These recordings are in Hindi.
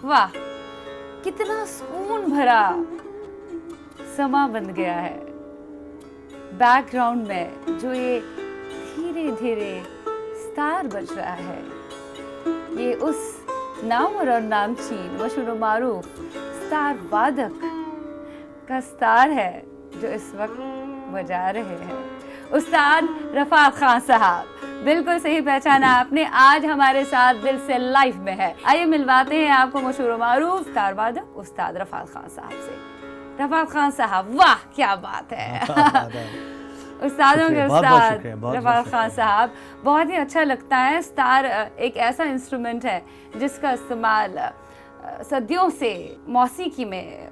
वाह, कितना सुकून भरा समा बन गया है। बैकग्राउंड में जो ये धीरे धीरे सितार बज रहा है, ये उस नामवर और नामचीन मशहूर मारूफ सितार वादक का सितार है जो इस वक्त बजा रहे हैं, उस्ताद रफ़ात खान साहब। बिल्कुल सही पहचाना आपने, आज हमारे साथ दिल से लाइव में है। आइए मिलवाते हैं आपको मशहूर मारूफ सितार वादक उस्ताद रफ़ात खान साहब से। रफ़ात खान साहब, वाह क्या बात है। उस्तादों के उस्ताद रफ़ात खान साहब, बहुत ही अच्छा लगता है। सितार एक ऐसा इंस्ट्रूमेंट है जिसका इस्तेमाल सदियों से मौसीकी में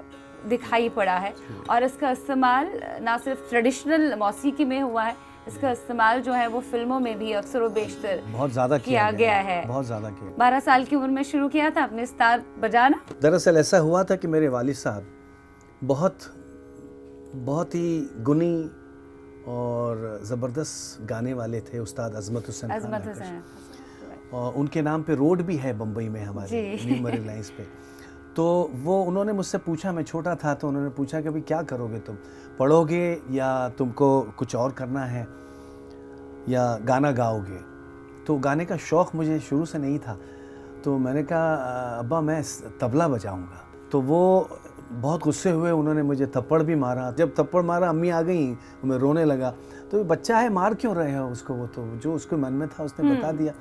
दिखाई पड़ा है, और इसका इस्तेमाल ना सिर्फ ट्रेडिशनल मौसीकी में हुआ है, इसका इस्तेमाल जो है वो फिल्मों में भी अक्सर व बेशतर बहुत ज़्यादा किया गया है। बहुत ज़्यादा किया। 12 साल की उम्र में शुरू किया था अपने सितार बजाना। दरअसल ऐसा हुआ था कि मेरे वालिद साहब बहुत ही गुनी और ज़बरदस्त गाने वाले थे, उस्ताद अजमत हुसैन खान, और उनके नाम पे रोड भी है बम्बई में हमारे न्यू मरीन लाइंस पे। तो वो उन्होंने मुझसे पूछा, मैं छोटा था तो उन्होंने पूछा कि अभी क्या करोगे तुम, पढ़ोगे या तुमको कुछ और करना है या गाना गाओगे। तो गाने का शौक़ मुझे शुरू से नहीं था, तो मैंने कहा अब्बा मैं तबला बजाऊंगा। तो वो बहुत गुस्से हुए, उन्होंने मुझे थप्पड़ भी मारा। जब थप्पड़ मारा अम्मी आ गई, मैं रोने लगा। तो बच्चा है, मार क्यों रहे हो उसको, वो तो जो उसके मन में था उसने बता दिया।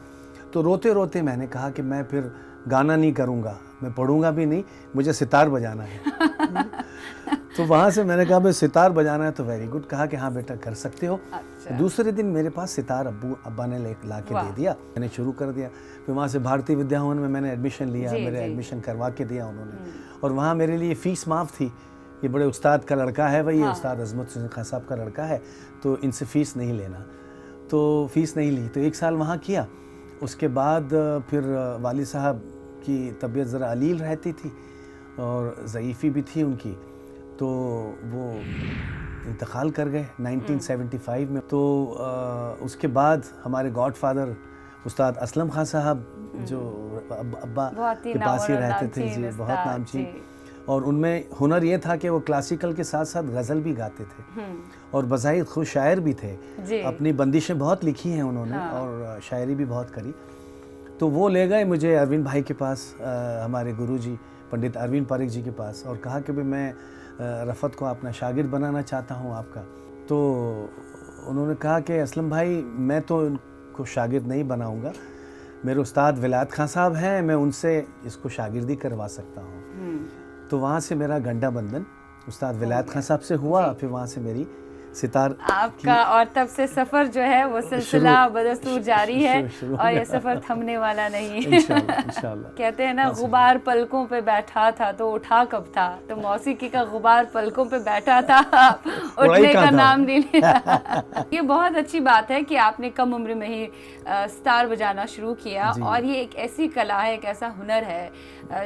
तो रोते रोते मैंने कहा कि मैं फिर गाना नहीं करूँगा, मैं पढ़ूंगा भी नहीं, मुझे सितार बजाना है। तो वहाँ से मैंने कहा भाई सितार बजाना है तो वेरी गुड, कहा कि हाँ बेटा कर सकते हो। अच्छा। दूसरे दिन मेरे पास सितार अब्बा ने ला के दे दिया, मैंने शुरू कर दिया। फिर वहाँ से भारतीय विद्या भवन में मैंने एडमिशन लिया, मेरे एडमिशन करवा के दिया उन्होंने, और वहाँ मेरे लिए फ़ीस माफ़ थी। ये बड़े उस्ताद का लड़का है भाई, उस्ताद अजमत हुसैन खान साहब का लड़का है, तो इनसे फ़ीस नहीं लेना। तो फ़ीस नहीं ली, तो 1 साल वहाँ किया। उसके बाद फिर वालिद साहब की तबीयत ज़रा अलील रहती थी और ज़ईफ़ी भी थी उनकी, तो वो इंतकाल कर गए 1975 में। तो उसके बाद हमारे गॉडफादर उस्ताद असलम खान साहब जो अब्बा के पास ही रहते थे, जी बहुत नामचीन, और उनमें हुनर ये था कि वो क्लासिकल के साथ साथ गज़ल भी गाते थे और बज़ाहिर खुद शायर भी थे। अपनी बंदिशें बहुत लिखी हैं उन्होंने, और शायरी भी बहुत करी। तो वो ले गए मुझे अरविंद भाई के पास, हमारे गुरुजी पंडित अरविंद पारिक जी के पास, और कहा कि भाई मैं रफ़त को अपना शागिर्द बनाना चाहता हूँ आपका। तो उन्होंने कहा कि असलम भाई मैं तो इनको शागिर्द नहीं बनाऊँगा, मेरे उस्ताद विलायत खान साहब हैं, मैं उनसे इसको शागिर्दी करवा सकता हूँ। तो वहाँ से मेरा गंडा बंधन उस्ताद विलायत खान साहब से हुआ, फिर वहाँ से मेरी सितार आपका, और तब से सफ़र जो है वो सिलसिला बदस्तूर जारी है, और ये सफ़र थमने वाला नहीं है। इंशाअल्लाह। कहते हैं ना, गुबार पलकों पे बैठा था तो उठा कब था, तो मौसीकी का गुबार पलकों पे बैठा था, उठने का नाम नहीं लिया। ये बहुत अच्छी बात है कि आपने कम उम्र में ही सितार बजाना शुरू किया, और ये एक ऐसी कला है, एक ऐसा हुनर है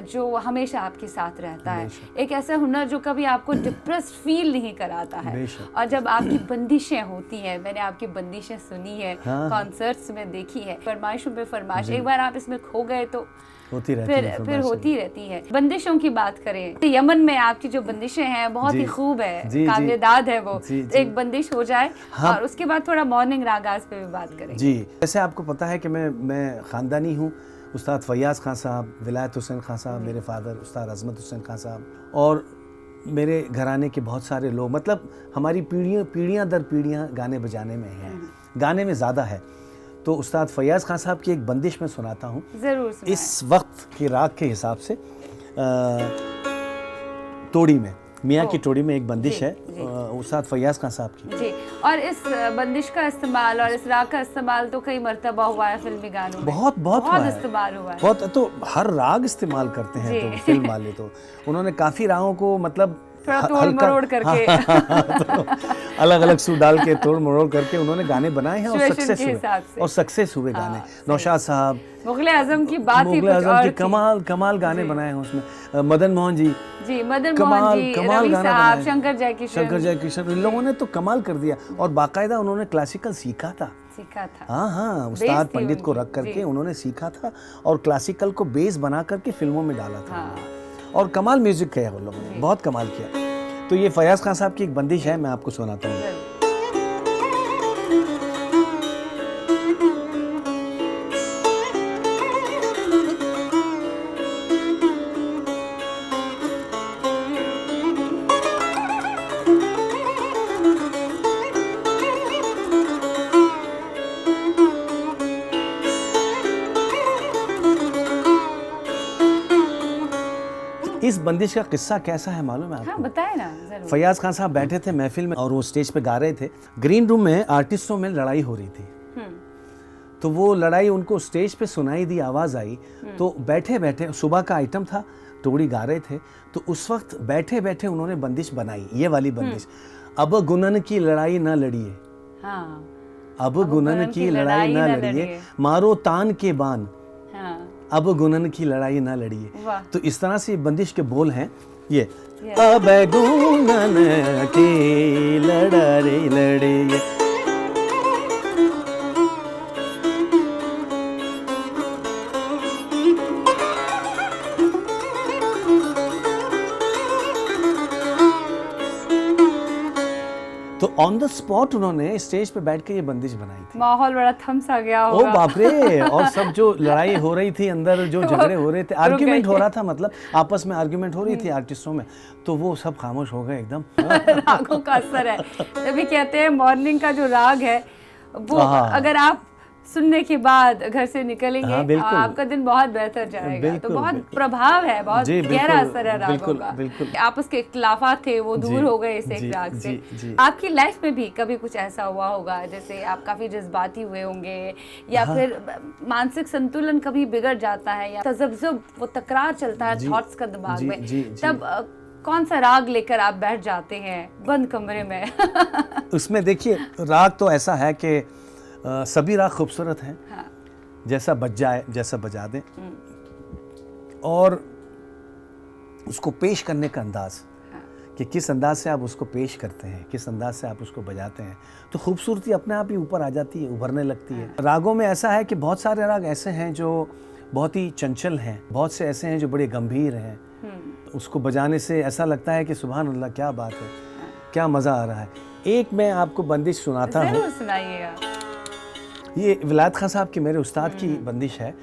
जो हमेशा आपके साथ रहता है, एक ऐसा हुनर जो कभी आपको डिप्रेस्ड फील नहीं कराता है। और जब आपकी बंदिशें होती हैं, मैंने आपकी बंदिशें सुनी है, कॉन्सर्ट्स में देखी है, फरमाइशों पे फरमाइश, एक बार आप इसमें खो गए तो फिर होती रहती है। बंदिशों की बात करें, यमन में आपकी जो बंदिशें हैं बहुत ही खूब है, काबिल-ए-दाद है वो। एक बंदिश हो जाए और उसके बाद थोड़ा मॉर्निंग रागाज पे भी बात करें। जी, जैसे आपको पता है कि मैं ख़ानदानी हूँ, उस्ताद फैयाज़ खान साहब, विलायत हुसैन खान साहब मेरे फादर, उस्ताद अजमत हुसैन खान साहब, और मेरे घराने के बहुत सारे लोग, मतलब हमारी पीढ़ियाँ दर पीढ़ियाँ गाने बजाने में हैं, गाने में ज़्यादा है। तो उस्ताद फैयाज़ खान साहब की एक बंदिश मैं सुनाता हूँ, ज़रूर इस वक्त के राग के हिसाब से। तोड़ी में, मियाँ की टोड़ी में एक बंदिश है उस्ताद फैयाज़ खान साहब की। जी, और इस बंदिश का इस्तेमाल और इस राग का इस्तेमाल तो कई मरतबा हुआ है फिल्मी गानों में, बहुत इस्तेमाल हुआ है। बहुत, तो हर राग इस्तेमाल करते हैं तो फिल्म वाले, तो उन्होंने काफ़ी रागों को मतलब तोड़ मरोड़ करके तो अलग अलग सुर डाल के तोड़ मरोड़ करके उन्होंने गाने बनाए हैं, और सक्सेस हुए गाने। नौशाद साहब, मुग़ल आज़म की बात ही कुछ और थी। कमाल गाने बनाए हैं उसमें। मदन मोहन जी, कमाल गाना बनाया। शंकर जयकिशन, इन लोगों ने तो कमाल कर दिया, और बाकायदा उन्होंने क्लासिकल सीखा था। सीखा था। हाँ हाँ, उस्ताद पंडित को रख करके उन्होंने सीखा था और क्लासिकल को बेस बना करके फिल्मों में डाला था। हाँ। और कमाल म्यूजिक किया उन लोगों ने, बहुत कमाल किया। तो ये फयाज खान साहब की एक बंदिश है, मैं आपको सुनाता हूँ। इस बंदिश का किस्सा कैसा है मालूम है आपको? हाँ, बताए ना जरूर। फयाज खान साहब बैठे थे महफिल में और वो स्टेज पे गा रहे थे। ग्रीन रूम में आर्टिस्टों में लड़ाई हो रही थी, तो वो लड़ाई उनको स्टेज पे सुनाई दी, आवाज आई। तो बैठे बैठे, सुबह का आइटम था, टोड़ी गा रहे थे, तो उस वक्त बैठे बैठे उन्होंने बंदिश बनाई, ये वाली बंदिश। अब गुनन की लड़ाई ना लड़िए, हाँ, अब गुनन की लड़ाई ना लड़िए, मारो तान के बान, हाँ, अब गुनन की लड़ाई ना लड़िए। वाह। तो इस तरह से बंदिश के बोल हैं ये, अब गुनन की लड़ाई लड़िए। तो ऑन द स्पॉट उन्होंने स्टेज पे बैठ के ये बंदिश बनाई थी। माहौल बड़ा थम सा गया ओ होगा। बाप रे, और सब जो लड़ाई हो रही थी अंदर, जो झगड़े हो रहे थे, आर्ग्यूमेंट हो रहा था, मतलब आपस में आर्ग्यूमेंट हो रही थी आर्टिस्टों में, तो वो सब खामोश हो गए एकदम। रागों का असर है, तभी कहते हैं मॉर्निंग का जो राग है वो अगर आप सुनने के बाद घर से निकलेंगे, हाँ, बिल्कुल। आपका दिन बहुत बेहतर जाएगा। तो बिल्कुल, बहुत बिल्कुल। प्रभाव है, बहुत जी, गहरा बिल्कुल, असर है रागों बिल्कुल, का। बिल्कुल। आपस के इख्तिलाफात थे वो दूर हो गए इस एक जी, राग से। जी। आपकी लाइफ में भी कभी कुछ ऐसा हुआ होगा, जैसे आप काफी जज्बाती हुए होंगे, या फिर मानसिक संतुलन कभी बिगड़ जाता है, या तजब्जुब, वो तकरार चलता है थॉट्स का दिमाग में, तब कौन सा राग लेकर आप बैठ जाते हैं बंद कमरे में? उसमें देखिए, राग तो ऐसा है कि सभी राग खूबसूरत हैं। हाँ। जैसा बज जाए, जैसा बजा दें, और उसको पेश करने का अंदाज, कि किस अंदाज से आप उसको पेश करते हैं, किस अंदाज से आप उसको बजाते हैं, तो खूबसूरती अपने आप ही ऊपर आ जाती है, उभरने लगती है। रागों में ऐसा है कि बहुत सारे राग ऐसे हैं जो बहुत ही चंचल हैं, बहुत से ऐसे हैं जो बड़े गंभीर हैं। उसको बजाने से ऐसा लगता है कि सुभान अल्लाह, क्या बात है, क्या मज़ा आ रहा है। एक मैं आपको बंदिश सुनाता हूँ, जरूर सुनाइएगा। ये विलायत खान साहब की, मेरे उस्ताद की बंदिश है,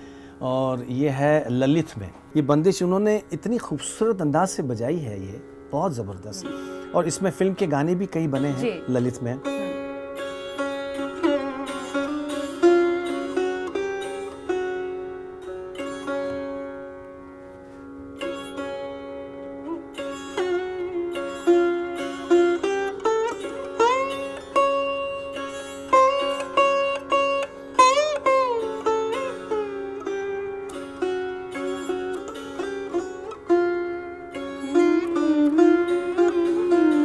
और ये है ललित में। ये बंदिश उन्होंने इतनी खूबसूरत अंदाज से बजाई है, ये बहुत ज़बरदस्त। और इसमें फिल्म के गाने भी कई बने हैं ललित में।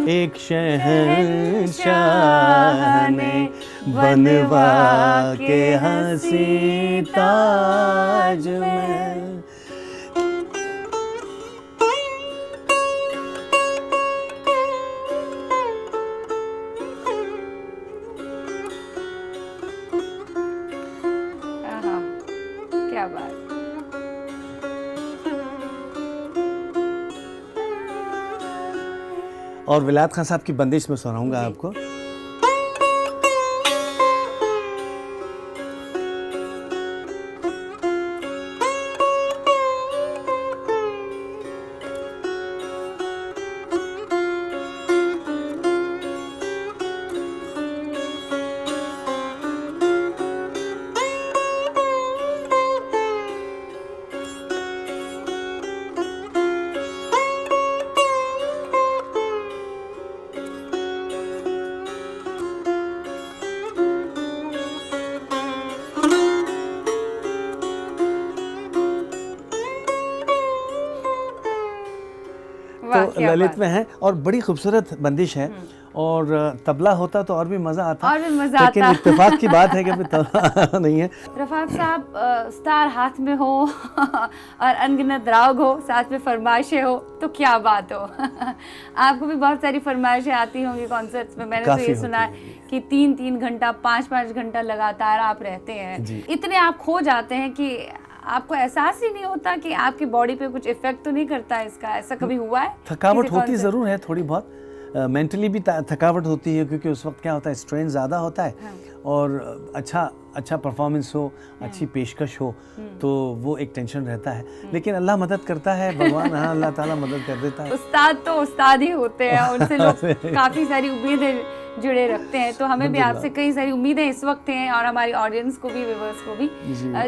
एक शहंशाह ने बनवा के हंसी ताज में, क्या बात। और विलायत खान साहब की बंदिश में सुनाऊंगा आपको। तो ललित में है और बड़ी खूबसूरत बंदिश है। और तबला होता तो और भी मज़ा आता, और भी मज़ा लेकिन आता। इत्तेफाक की बात है कि अभी तबला नहीं है। रफ़ाक साहब, स्टार हाथ में हो और अनगिनत राग हो, साथ में फरमाइशें हो, तो क्या बात हो। आपको भी बहुत सारी फरमाइशें आती होंगी कॉन्सर्ट्स में। मैंने तो ये सुना है कि 3-3 घंटा 5-5 घंटा लगातार आप रहते हैं। इतने आप खो जाते हैं कि आपको एहसास ही नहीं होता कि आपकी बॉडी पे कुछ इफेक्ट तो नहीं करता है इसका? ऐसा कभी हुआ है? थकावट होती ज़रूर है थोड़ी बहुत, मेंटली भी थकावट होती है, क्योंकि उस वक्त क्या होता है, स्ट्रेन ज़्यादा होता है। हाँ। और अच्छा परफॉर्मेंस हो, अच्छी पेशकश हो, तो वो एक टेंशन रहता है, लेकिन अल्लाह मदद करता है, भगवान, हाँ, अल्लाह ताला मदद कर देता है। उस्ताद तो उस्ताद ही होते हैं, उनसे लोग काफ़ी सारी उम्मीदें जुड़े रखते हैं। तो हमें भी आपसे कई सारी उम्मीदें इस वक्त हैं, और हमारी ऑडियंस को भी, व्यूअर्स को भी,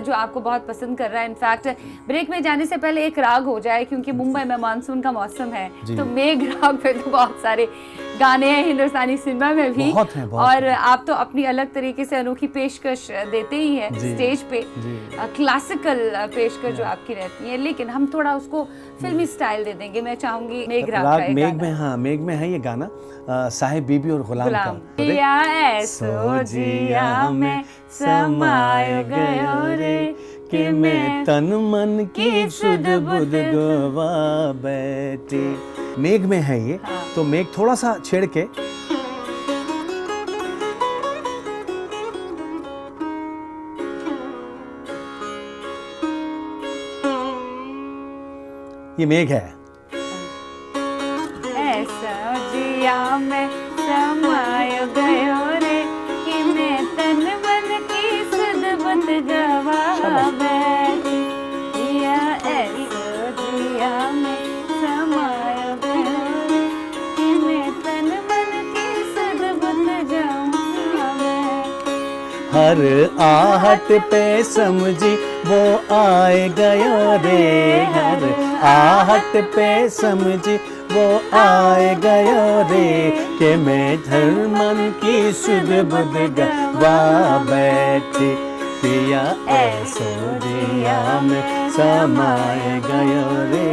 जो आपको बहुत पसंद कर रहा है। इनफैक्ट ब्रेक में जाने से पहले एक राग हो जाए, क्योंकि मुंबई में मानसून का मौसम है, तो मेघ राग पे तो बहुत सारे गाने हैं हिंदुस्तानी सिनेमा में भी, बहुत और आप तो अपनी अलग तरीके से अनोखी पेशकश देते ही हैं स्टेज पे, क्लासिकल पेशकश जो आपकी रहती है, लेकिन हम थोड़ा उसको फिल्मी स्टाइल दे देंगे। मैं चाहूंगी मेघ राग का मेघ में, हाँ, मेघ में है ये गाना, साहिब बीबी और गुलाम का। जिया ऐसो जिया में समाय गयो रे, कि मैं तन मन की सुध बुध गवा बैठी। मेघ में है ये, हाँ। तो मेघ थोड़ा सा छेड़ के, ये मेघ है। ऐसा जिया में समाय गयो रे, कि मैं तन मन की सुध बुध गवा बैठी। जिया ऐसा जिया में समाय गयो रे, कि मैं तन मन की सुध बुध गवा बैठी। हर आहट पे समझी वो आए गयो रे, हर आहट पे समझी वो आए गयो रे, कि मैं धर्मन की सुध बुध गवा बैठी। पिया ऐसो जिया में समाए गयो रे।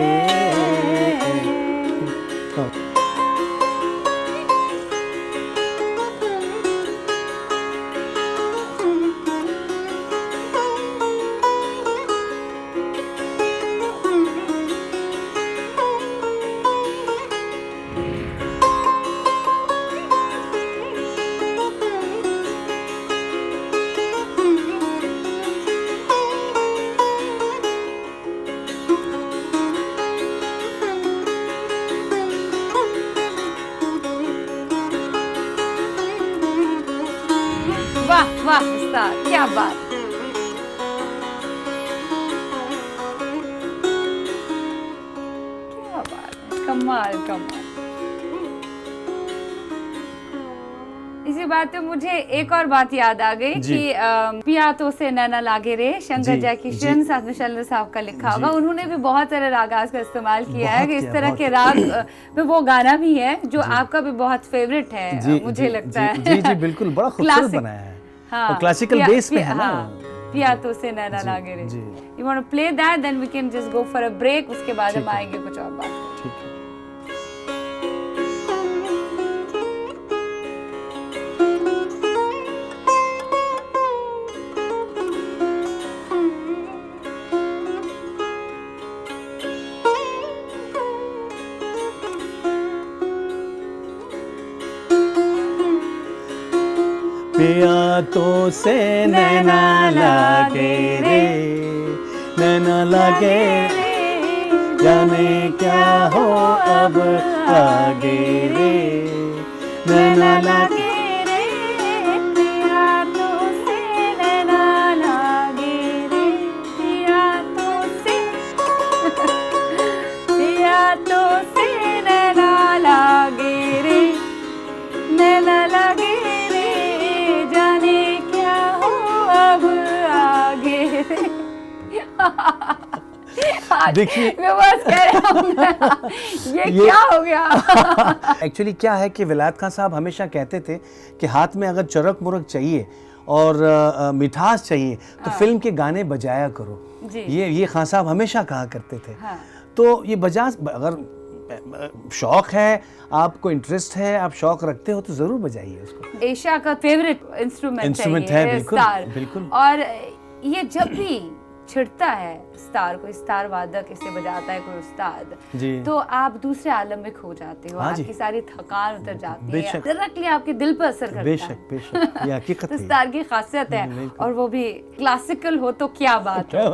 वाह वाह उस्ताद, क्या बात। क्या बात है, कमाल कमाल। इसी बात पे मुझे एक और बात याद आ गई कि पिया तो से नैना लागे रे, शंकर जयकिशन, साथ में शैलेंद्र साहब का लिखा होगा। उन्होंने भी बहुत सारे रागास का इस्तेमाल किया है, कि इस तरह के राग में वो गाना भी है जो आपका भी बहुत फेवरेट है, मुझे लगता है। जी जी बिल्कुल, बड़ा खूबसूरत बनाया है। हाँ, और क्लासिकल बेस पे है ना। पिया तो से नैना लागे रे। You want to play that, then we can just go for a break, उसके बाद हम आएंगे कुछ और बात। ठीक है। पिया तो से नैना लागे रे, नैना लागे रे, जाने क्या हो अब आगे रे, नैना लागे रे, पिया तो से नैना लागे रे, पिया तो से पिया तो से नैना लागे रे, नैना लागे देखिए मैं बस कह रहा हूँ ये क्या हो गया। एक्चुअली क्या है कि विलायत खान साहब हमेशा कहते थे कि हाथ में अगर चरक मुरक चाहिए और मिठास चाहिए तो फिल्म के गाने बजाया करो। ये खान साहब हमेशा कहा करते थे। हाँ। तो ये बजा, अगर शौक है, आपको इंटरेस्ट है, आप शौक रखते हो तो जरूर बजाइए उसको। एशिया का फेवरेट इंस्ट्रूमेंट है, बिल्कुल बिल्कुल। और ये जब भी छिड़ता है स्टार, कोई स्टार वादक इसे बजाता है, कोई उस्ताद, तो आप दूसरे आलम में खो जाते हो, आपकी सारी थकान उतर जाती है, डायरेक्टली आपके दिल पर असर करता है। बेशक ये हकीकत है, स्टार की खासियत है, और वो भी क्लासिकल हो तो क्या बात है।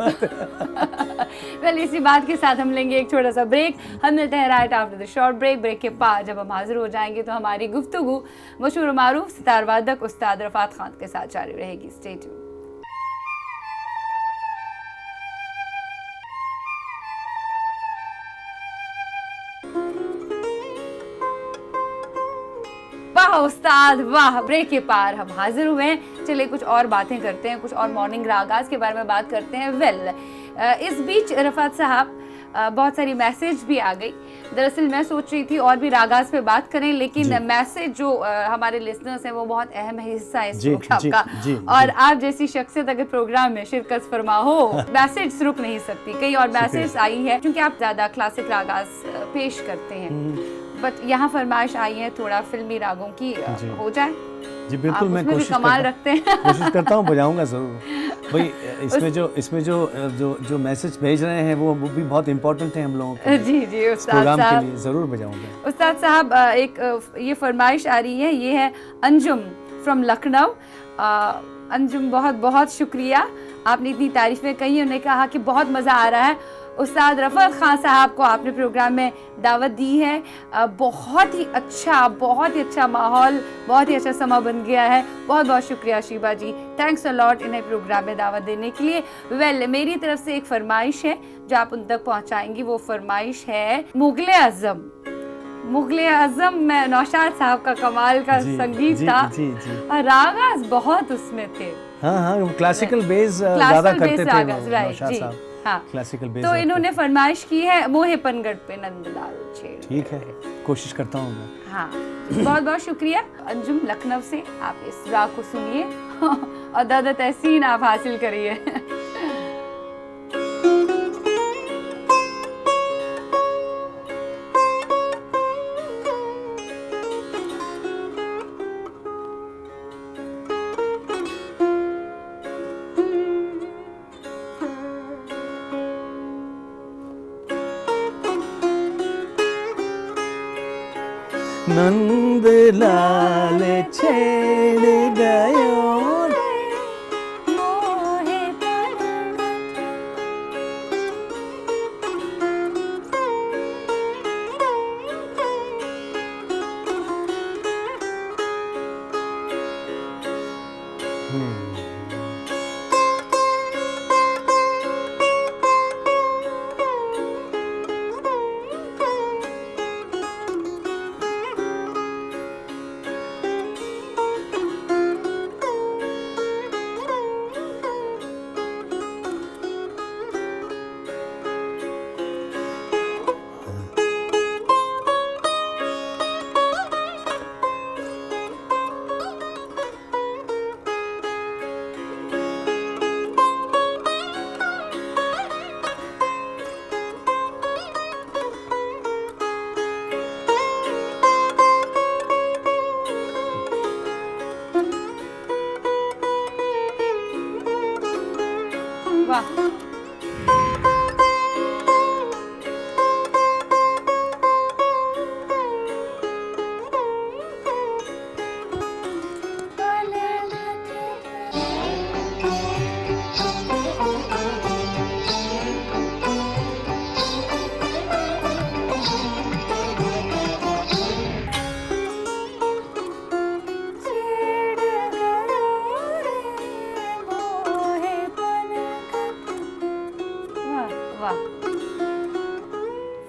वेल, इसी बात के साथ हम लेंगे एक छोटा सा ब्रेक। हम मिलते हैं right after the short break. Break के बाद जब हम हाजिर हो जाएंगे तो हमारी गुफ्तगू मशहूर और मारूफ सितार वादक उस्ताद रफात खान के साथ जारी रहेगी। Stay tuned. वाह उस्ताद वाह, ब्रेक के पार हम हाजिर हुए हैं। चलिए कुछ और बातें करते हैं, कुछ और मॉर्निंग रागाज के बारे में बात करते हैं। वेल, इस बीच रफात साहब बहुत सारी मैसेज भी आ गई। दरअसल मैं सोच रही थी और भी रागाज पे बात करें, लेकिन मैसेज जो हमारे लिसनर्स हैं वो बहुत अहम हिस्सा है इस प्रोग्राम का, और आप जैसी शख्सियत अगर प्रोग्राम में शिरकत फरमा हो, मैसेज रुक नहीं सकती। कई और मैसेज आई है, क्योंकि आप ज्यादा क्लासिक रागाज पेश करते हैं, बट यहाँ फरमाइश आई है थोड़ा फिल्मी रागों की हो जाए। जी बिल्कुल, मैं कोशिश करता हूँ, बजाऊंगा जरूर भाई। इसमें जो मैसेज भेज रहे हैं वो भी बहुत इम्पोर्टेंट है हम लोगों के। जी उस्ताद साहब, के लिए जरूर बजाऊंगा। उस्ताद साहब, एक ये फरमाइश आ रही है, ये है अंजुम फ्रॉम लखनऊ। अंजुम, बहुत बहुत शुक्रिया, आपने इतनी तारीफें कही। उन्होंने कहा कि बहुत मज़ा आ रहा है, उस्ताद रफात खान साहब को आपने प्रोग्राम में दावत दी है, बहुत ही अच्छा माहौल, बहुत ही अच्छा समा बन गया है। बहुत बहुत शुक्रिया शीबा जी, थैंक्स अ लॉट इन्हें प्रोग्राम में दावत देने के लिए। वेल, मेरी तरफ से एक फरमाइश है जो आप उन तक पहुंचाएंगी। वो फरमाइश है मुगले आजम में नौशाद साहब का कमाल का संगीत था, और रागाज बहुत उसमें थे। हाँ, क्लासिकल बेस ज्यादा करते थे नौशाद साहब। हाँ, क्लासिकल बेस। तो इन्होंने फरमाइश की है मोहे पनगढ़ पे नंदलाल छेड़। ठीक है, कोशिश करता हूँ मैं। हाँ, बहुत बहुत शुक्रिया अंजुम लखनऊ से। आप इस राग को सुनिए और दादा तहसीन आप हासिल करिए। नंदलाल छेड़ गयो मोहे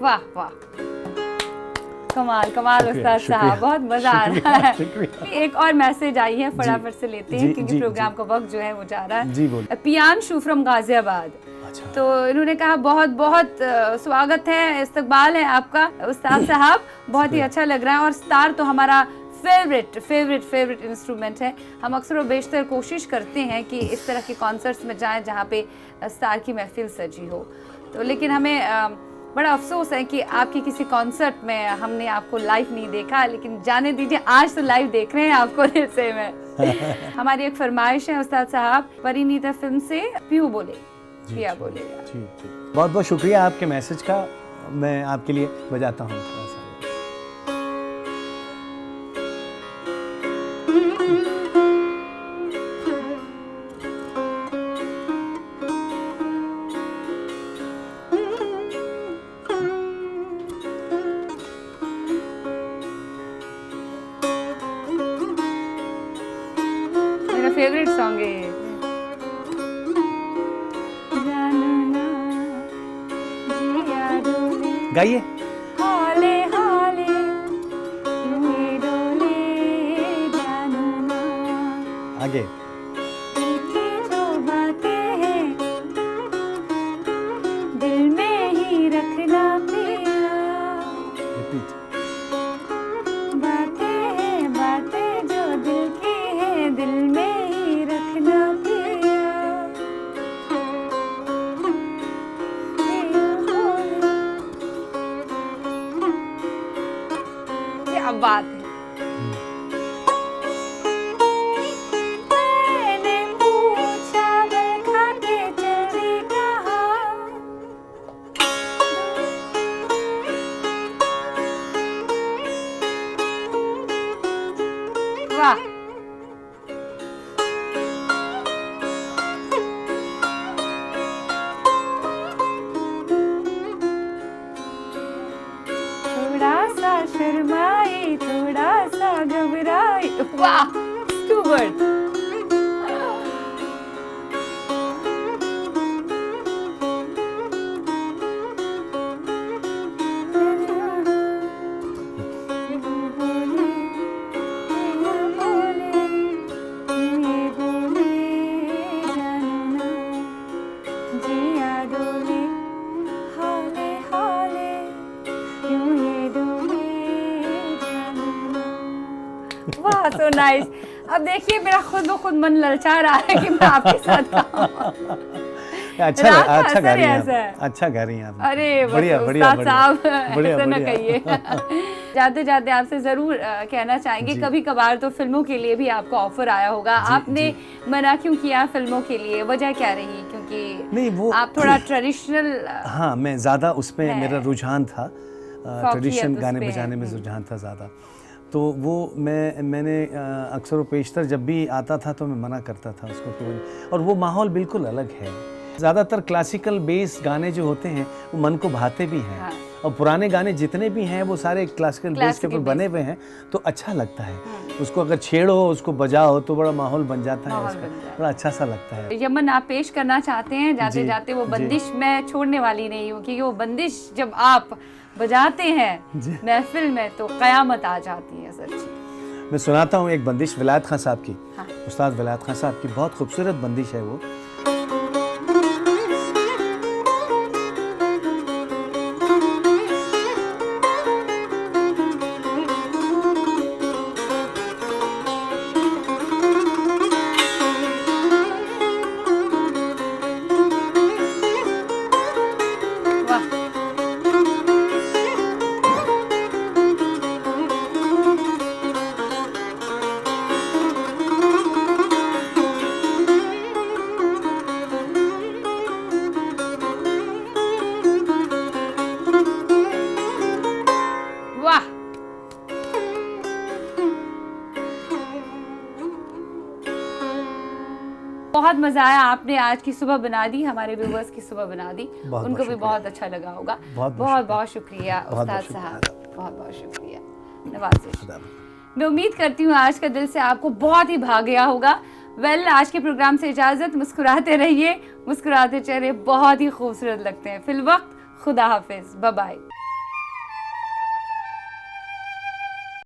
वाह वाह, कमाल उस्ताद साहब, बहुत मजा आ रहा है। एक और मैसेज आई है, फटाफट से लेते हैं क्योंकि प्रोग्राम का वक्त जो है वो जा रहा है। जी बोलिए। पियांशु फ्रॉम गाजियाबाद। तो इन्होंने कहा बहुत बहुत स्वागत है, इस्तकबाल है आपका उस्ताद साहब, बहुत ही अच्छा लग रहा है, और स्टार तो हमारा फेवरेट इंस्ट्रूमेंट है। हम अक्सर और बेशतर कोशिश करते हैं कि इस तरह के कॉन्सर्ट्स में जाएं जहाँ पे स्टार की महफिल सजी हो। तो लेकिन हमें बड़ा अफसोस है कि आपके किसी कॉन्सर्ट में हमने आपको लाइव नहीं देखा, लेकिन जाने दीजिए आज तो लाइव देख रहे हैं आपको दिल से में। हमारी एक फरमाइश है उस्ताद साहब, परिणीता फिल्म से पिया बोले। बहुत बहुत शुक्रिया आपके मैसेज का। मैं आपके लिए बजाता हूँ थोड़ा सा। मेरा फेवरेट सॉन्ग है ये। गाइए। हाले हाले यूं डोले जानू ना, आगे। मीठी जो बातें हैं दिल में ही रखना पिया। रिपीट। बातें हैं बातें जो दिल की हैं दिल में ही रखना पिया। क्या बात है। मैंने पूछा मैं खा के चली कहाँ, वाह। थोड़ा सा शर्माई थोड़ा सा घबराई, वाह टू गुड। वाह सो नाइस। अब देखिए मेरा खुद ब खुद मन ललचा रहा है कि मैं आपके साथ गाऊं। अच्छा गा रही हैं आप। अच्छा गा रही हैं आप। अरे बढ़िया बढ़िया उस्ताद साहब ऐसा ना बढ़िया। कहिए। जाते जाते आपसे जरूर कहना चाहेंगे, कभी कभार तो फिल्मों के लिए भी आपको ऑफर आया होगा, आपने मना क्यों किया फिल्मों के लिए, वजह क्या रही? क्योंकि नहीं वो आप थोड़ा ट्रेडिशनल। हाँ, मैं ज़्यादा उसमें मेरा रुझान था, ट्रेडिशन गाने पे बजाने में रुझान था ज़्यादा। तो वो मैंने अक्सर व पेशतर जब भी आता था तो मैं मना करता था उसको कि, और वो माहौल बिल्कुल अलग है। ज़्यादातर क्लासिकल बेस गाने जो होते हैं वो मन को भाते भी हैं। हाँ। और पुराने गाने जितने भी हैं वो सारे क्लासिकल बेस के ऊपर बने हुए हैं, तो अच्छा लगता है। उसको अगर छेड़ो उसको बजाओ तो बड़ा माहौल बन जाता है, उसका बड़ा अच्छा सा लगता है। यमन आप पेश करना चाहते हैं जाते जाते वो बंदिश मैं छोड़ने वाली नहीं हूँ, क्योंकि वो बंदिश जब आप बजाते हैं महफिल में तो कयामत आ जाती है सच्ची। मैं सुनाता हूँ एक बंदिश विलायत खान साहब की। हाँ। उस्ताद विलायत खान साहब की बहुत खूबसूरत बंदिश है वो। बहुत मजा आया, आपने आज की सुबह बना दी, हमारे व्यूवर्स की सुबह बना दी, उनको भी बहुत अच्छा लगा होगा। बहुत बहुत शुक्रिया उस्ताद साहब, बहुत बहुत शुक्रिया, नवाज़िश। मैं उम्मीद करती हूँ आज का दिल से आपको बहुत ही भा गया होगा। आज के प्रोग्राम से इजाजत, मुस्कुराते रहिए, मुस्कुराते चेहरे बहुत ही खूबसूरत लगते हैं। फिलवक्त खुदा हाफिज, बाय बाय।